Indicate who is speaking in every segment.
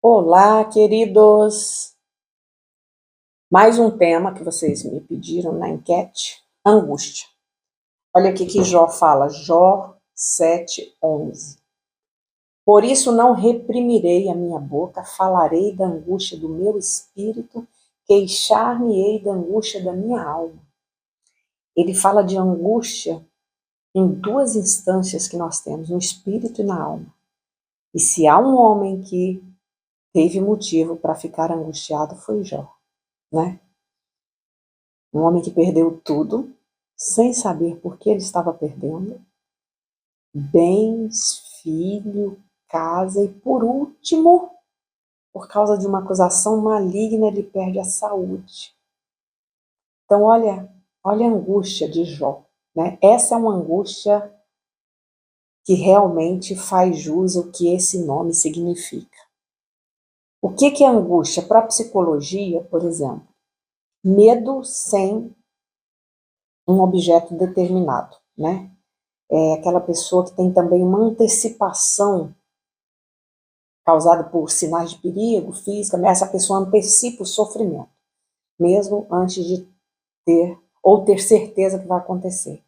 Speaker 1: Olá, queridos! Mais um tema que vocês me pediram na enquete: angústia. Olha aqui que Jó fala, Jó 7:11. Por isso não reprimirei a minha boca, falarei da angústia do meu espírito, queixar-me-ei da angústia da minha alma. Ele fala de angústia em duas instâncias que nós temos, no espírito e na alma. E se há um homem que teve motivo para ficar angustiado, foi Jó, né? Um homem que perdeu tudo, sem saber por que ele estava perdendo. Bens, filho, casa e, por último, por causa de uma acusação maligna, ele perde a saúde. Então, olha a angústia de Jó, né? Essa é uma angústia que realmente faz jus ao que esse nome significa. O que é angústia? Para a psicologia, por exemplo, medo sem um objeto determinado, né? É aquela pessoa que tem também uma antecipação causada por sinais de perigo, física, mas essa pessoa antecipa o sofrimento, mesmo antes de ter certeza que vai acontecer.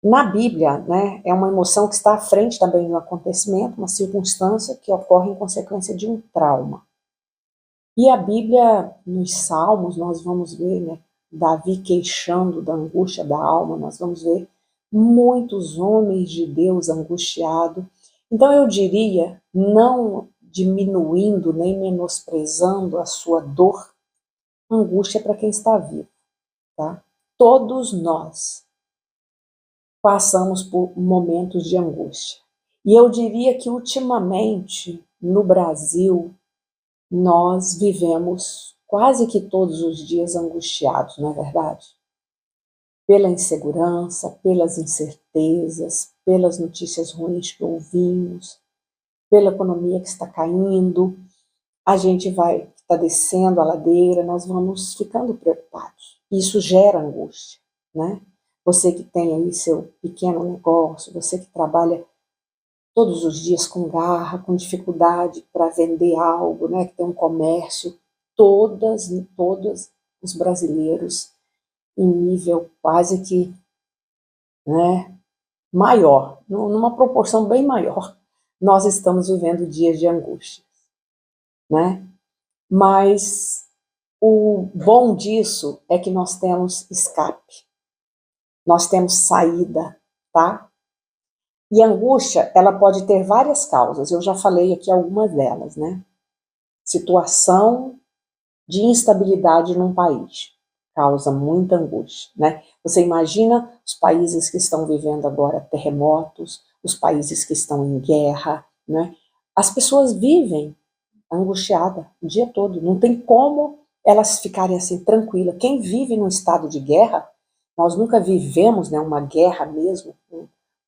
Speaker 1: Na Bíblia, né, é uma emoção que está à frente também do acontecimento, uma circunstância que ocorre em consequência de um trauma. E a Bíblia, nos Salmos, nós vamos ver, né, Davi queixando da angústia da alma, nós vamos ver muitos homens de Deus angustiados. Então eu diria, não diminuindo nem menosprezando a sua dor, angústia é para quem está vivo, tá? Todos nós passamos por momentos de angústia. E eu diria que ultimamente, no Brasil, nós vivemos quase que todos os dias angustiados, não é verdade? Pela insegurança, pelas incertezas, pelas notícias ruins que ouvimos, pela economia que está caindo, a gente está descendo a ladeira, nós vamos ficando preocupados. Isso gera angústia, né? Você que tem aí seu pequeno negócio, você que trabalha todos os dias com garra, com dificuldade para vender algo, né? Que tem um comércio, todos os brasileiros em nível quase que, né, maior, numa proporção bem maior, nós estamos vivendo dias de angústia, né? Mas o bom disso é que nós temos escape, nós temos saída, tá? E a angústia, ela pode ter várias causas, eu já falei aqui algumas delas, né? Situação de instabilidade num país causa muita angústia, né? Você imagina os países que estão vivendo agora terremotos, os países que estão em guerra, né? As pessoas vivem angustiadas o dia todo, não tem como elas ficarem assim tranquilas. Quem vive num estado de guerra, nós nunca vivemos, né, uma guerra mesmo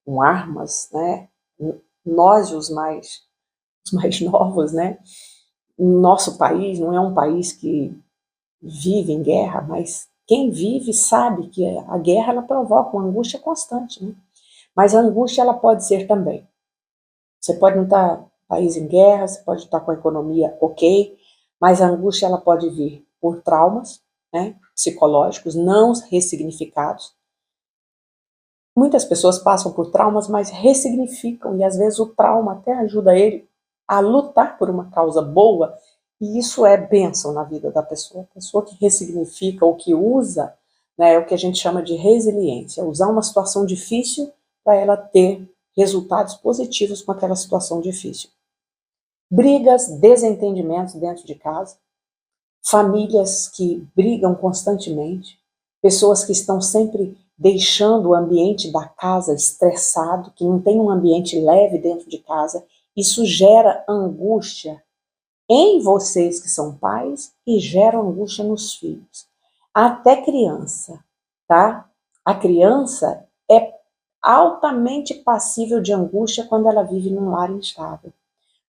Speaker 1: com armas, né? Nós os mais novos, né? Nosso país não é um país que vive em guerra, mas quem vive sabe que a guerra ela provoca uma angústia constante, né? Mas a angústia ela pode ser também. Você pode não estar país em guerra, você pode estar com a economia ok, mas a angústia ela pode vir por traumas, né, psicológicos não ressignificados. Muitas pessoas passam por traumas, mas ressignificam, e às vezes o trauma até ajuda ele a lutar por uma causa boa, e isso é bênção na vida da pessoa. A pessoa que ressignifica ou que usa, né, é o que a gente chama de resiliência, usar uma situação difícil para ela ter resultados positivos com aquela situação difícil. Brigas, desentendimentos dentro de casa, famílias que brigam constantemente, pessoas que estão sempre deixando o ambiente da casa estressado, que não tem um ambiente leve dentro de casa, isso gera angústia em vocês que são pais e gera angústia nos filhos. Até criança, tá? A criança é altamente passível de angústia quando ela vive num lar instável.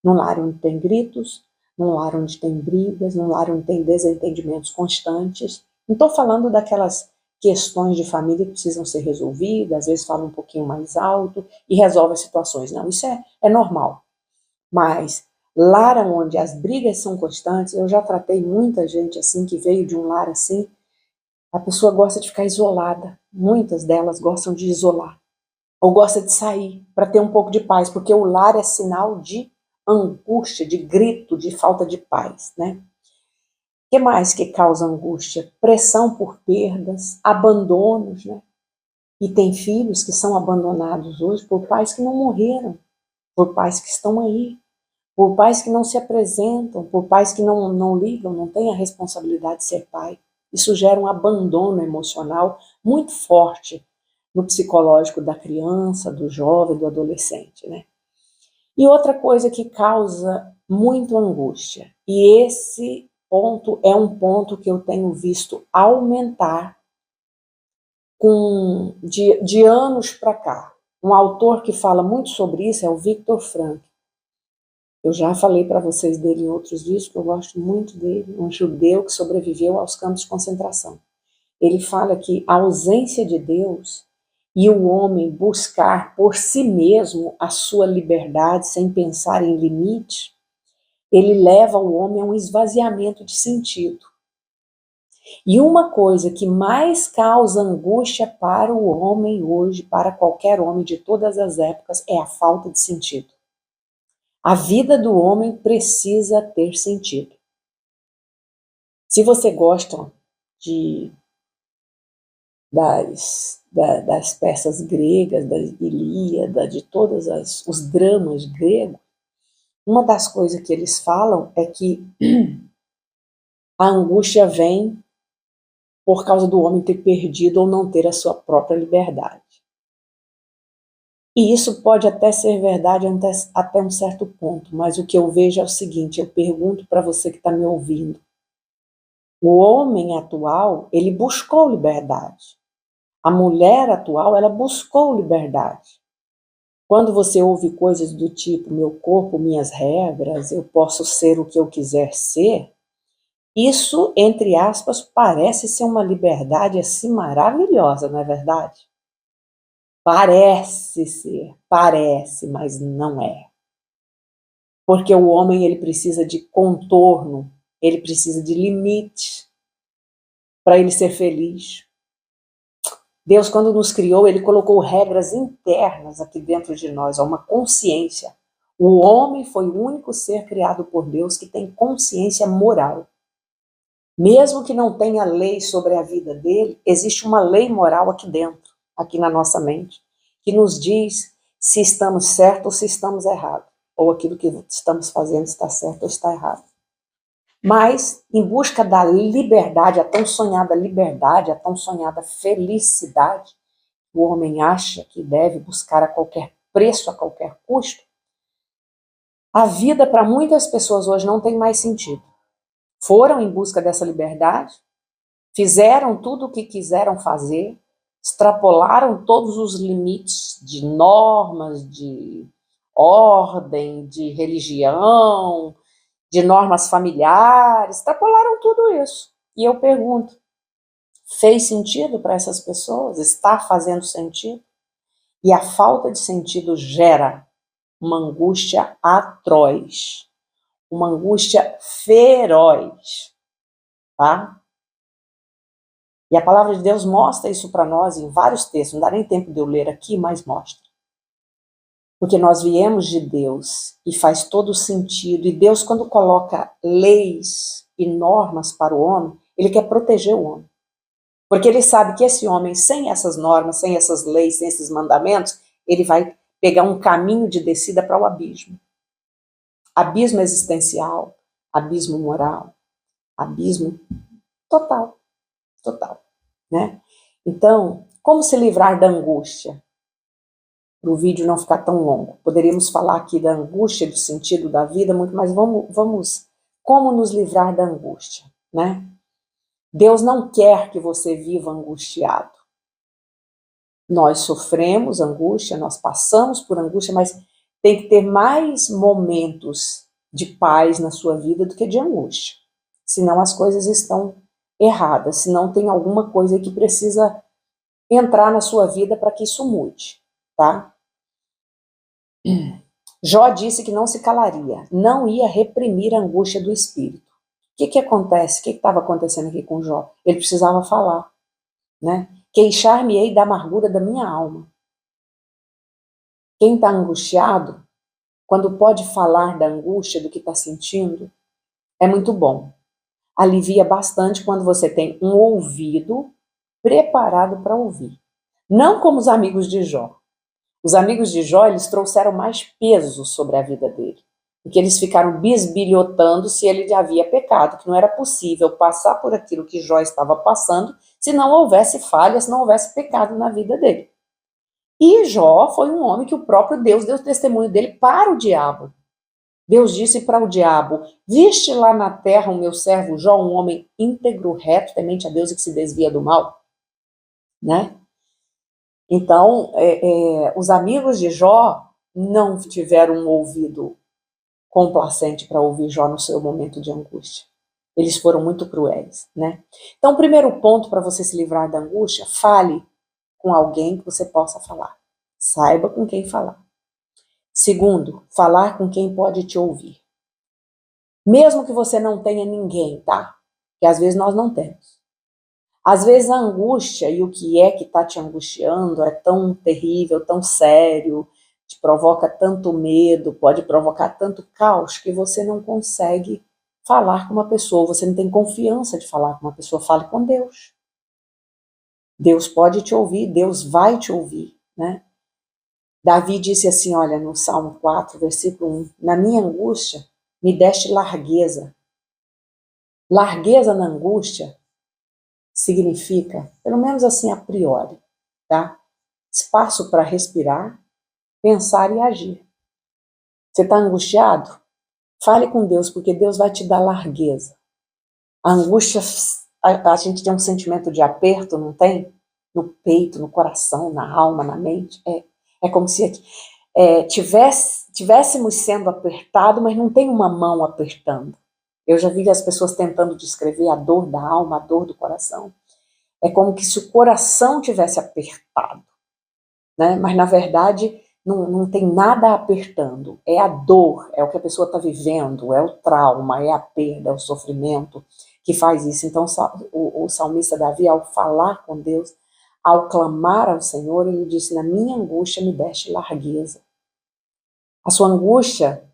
Speaker 1: Num lar onde tem gritos, num lar onde tem brigas, num lar onde tem desentendimentos constantes. Não estou falando daquelas questões de família que precisam ser resolvidas, às vezes fala um pouquinho mais alto e resolve as situações. Não, isso é normal. Mas lar onde as brigas são constantes. Eu já tratei muita gente assim, que veio de um lar assim, a pessoa gosta de ficar isolada, muitas delas gostam de isolar, ou gosta de sair para ter um pouco de paz, porque o lar é sinal de angústia, de grito, de falta de paz, né? O que mais que causa angústia? Pressão por perdas, abandonos, né? E tem filhos que são abandonados hoje por pais que não morreram, por pais que estão aí, por pais que não se apresentam, por pais que não ligam, não têm a responsabilidade de ser pai. Isso gera um abandono emocional muito forte no psicológico da criança, do jovem, do adolescente, né? E outra coisa que causa muito angústia, e esse ponto é um ponto que eu tenho visto aumentar de anos para cá. Um autor que fala muito sobre isso é o Viktor Frankl. Eu já falei para vocês dele em outros vídeos, que eu gosto muito dele, um judeu que sobreviveu aos campos de concentração. Ele fala que a ausência de Deus e o homem buscar por si mesmo a sua liberdade sem pensar em limite, ele leva o homem a um esvaziamento de sentido. E uma coisa que mais causa angústia para o homem hoje, para qualquer homem de todas as épocas, é a falta de sentido. A vida do homem precisa ter sentido. Se você gosta de, das peças gregas, da Ilíada, de todos os dramas gregos, uma das coisas que eles falam é que a angústia vem por causa do homem ter perdido ou não ter a sua própria liberdade. E isso pode até ser verdade até um certo ponto, mas o que eu vejo é o seguinte, eu pergunto para você que está me ouvindo, o homem atual, ele buscou liberdade. A mulher atual, ela buscou liberdade. Quando você ouve coisas do tipo, meu corpo, minhas regras, eu posso ser o que eu quiser ser, isso, entre aspas, parece ser uma liberdade assim maravilhosa, não é verdade? Parece ser, parece, mas não é. Porque o homem, ele precisa de contorno, ele precisa de limite para ele ser feliz. Deus, quando nos criou, ele colocou regras internas aqui dentro de nós, uma consciência. O homem foi o único ser criado por Deus que tem consciência moral. Mesmo que não tenha lei sobre a vida dele, existe uma lei moral aqui dentro, aqui na nossa mente, que nos diz se estamos certos ou se estamos errados, ou aquilo que estamos fazendo está certo ou está errado. Mas, em busca da liberdade, a tão sonhada liberdade, a tão sonhada felicidade, o homem acha que deve buscar a qualquer preço, a qualquer custo, a vida para muitas pessoas hoje não tem mais sentido. Foram em busca dessa liberdade, fizeram tudo o que quiseram fazer, extrapolaram todos os limites de normas, de ordem, de religião, de normas familiares, extrapolaram tudo isso. E eu pergunto, fez sentido para essas pessoas? Está fazendo sentido? E a falta de sentido gera uma angústia atroz, uma angústia feroz, tá? E a palavra de Deus mostra isso para nós em vários textos, não dá nem tempo de eu ler aqui, mas mostra. Porque nós viemos de Deus e faz todo sentido, e Deus, quando coloca leis e normas para o homem, ele quer proteger o homem. Porque ele sabe que esse homem, sem essas normas, sem essas leis, sem esses mandamentos, ele vai pegar um caminho de descida para o abismo. Abismo existencial, abismo moral, abismo total, total, né? Então, como se livrar da angústia? Para o vídeo não ficar tão longo. Poderíamos falar aqui da angústia, do sentido da vida, muito, mas vamos como nos livrar da angústia, né? Deus não quer que você viva angustiado. Nós sofremos angústia, nós passamos por angústia, mas tem que ter mais momentos de paz na sua vida do que de angústia. Senão as coisas estão erradas, senão tem alguma coisa que precisa entrar na sua vida para que isso mude, tá? Jó disse que não se calaria, não ia reprimir a angústia do espírito. O que acontece? O que estava acontecendo aqui com Jó? Ele precisava falar, né? Queixar-me-ei da amargura da minha alma. Quem está angustiado, quando pode falar da angústia, do que está sentindo, é muito bom. Alivia bastante quando você tem um ouvido preparado para ouvir. Não como os amigos de Jó. Os amigos de Jó, eles trouxeram mais peso sobre a vida dele. Porque eles ficaram bisbilhotando se ele havia pecado, que não era possível passar por aquilo que Jó estava passando se não houvesse falha, se não houvesse pecado na vida dele. E Jó foi um homem que o próprio Deus deu testemunho dele para o diabo. Deus disse para o diabo: viste lá na terra o meu servo Jó, um homem íntegro, reto, temente a Deus e que se desvia do mal, né? Então, os amigos de Jó não tiveram um ouvido complacente para ouvir Jó no seu momento de angústia. Eles foram muito cruéis, né? Então, o primeiro ponto para você se livrar da angústia, fale com alguém que você possa falar. Saiba com quem falar. Segundo, falar com quem pode te ouvir. Mesmo que você não tenha ninguém, tá? Que às vezes nós não temos. Às vezes a angústia e o que é que está te angustiando é tão terrível, tão sério, te provoca tanto medo, pode provocar tanto caos que você não consegue falar com uma pessoa, você não tem confiança de falar com uma pessoa. Fale com Deus. Deus pode te ouvir, Deus vai te ouvir, né? Davi disse assim, olha, no Salmo 4, versículo 1, na minha angústia me deste largueza. Largueza na angústia significa, pelo menos assim a priori, tá? Espaço para respirar, pensar e agir. Você está angustiado? Fale com Deus, porque Deus vai te dar largueza. A angústia, a gente tem um sentimento de aperto, não tem? No peito, no coração, na alma, na mente. É como se tivéssemos sendo apertados, mas não tem uma mão apertando. Eu já vi as pessoas tentando descrever a dor da alma, a dor do coração. É como que se o coração tivesse apertado, né? Mas na verdade não tem nada apertando. É a dor, é o que a pessoa está vivendo, é o trauma, é a perda, é o sofrimento que faz isso. Então o salmista Davi, ao falar com Deus, ao clamar ao Senhor, ele disse, na minha angústia me deste largueza. A sua angústia,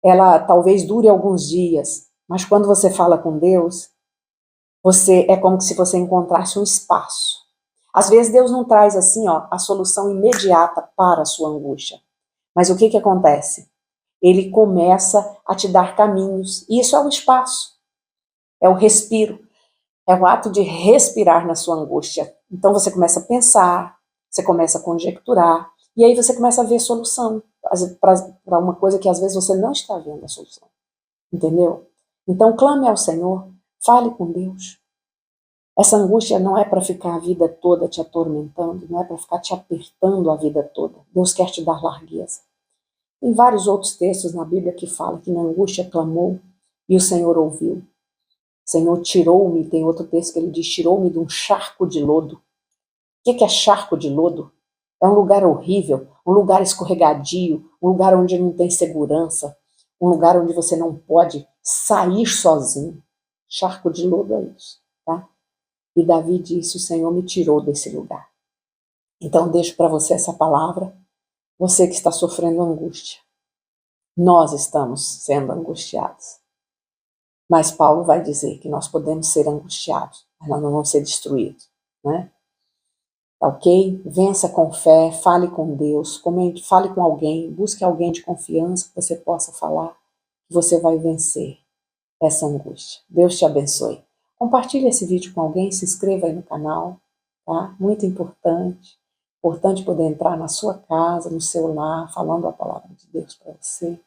Speaker 1: ela talvez dure alguns dias, mas quando você fala com Deus, é como se você encontrasse um espaço. Às vezes Deus não traz assim, a solução imediata para a sua angústia. Mas o que acontece? Ele começa a te dar caminhos. E isso é o espaço. É o respiro. É o ato de respirar na sua angústia. Então você começa a pensar, você começa a conjecturar, e aí você começa a ver solução para uma coisa que às vezes você não está vendo a solução. Entendeu? Então clame ao Senhor, fale com Deus. Essa angústia não é para ficar a vida toda te atormentando, não é para ficar te apertando a vida toda. Deus quer te dar largueza. Tem vários outros textos na Bíblia que falam que na angústia clamou e o Senhor ouviu. O Senhor tirou-me, tem outro texto que ele diz, tirou-me de um charco de lodo. O que é charco de lodo? É um lugar horrível, um lugar escorregadio, um lugar onde não tem segurança, um lugar onde você não pode sair sozinho. Charco de lodo é isso, tá? E Davi disse, o Senhor me tirou desse lugar. Então deixo para você essa palavra, você que está sofrendo angústia. Nós estamos sendo angustiados. Mas Paulo vai dizer que nós podemos ser angustiados, mas nós não vamos ser destruídos, né? Ok? Vença com fé, fale com Deus, comente, fale com alguém, busque alguém de confiança que você possa falar, que você vai vencer essa angústia. Deus te abençoe. Compartilhe esse vídeo com alguém, se inscreva aí no canal, tá? Muito importante. Importante poder entrar na sua casa, no seu lar, falando a palavra de Deus para você.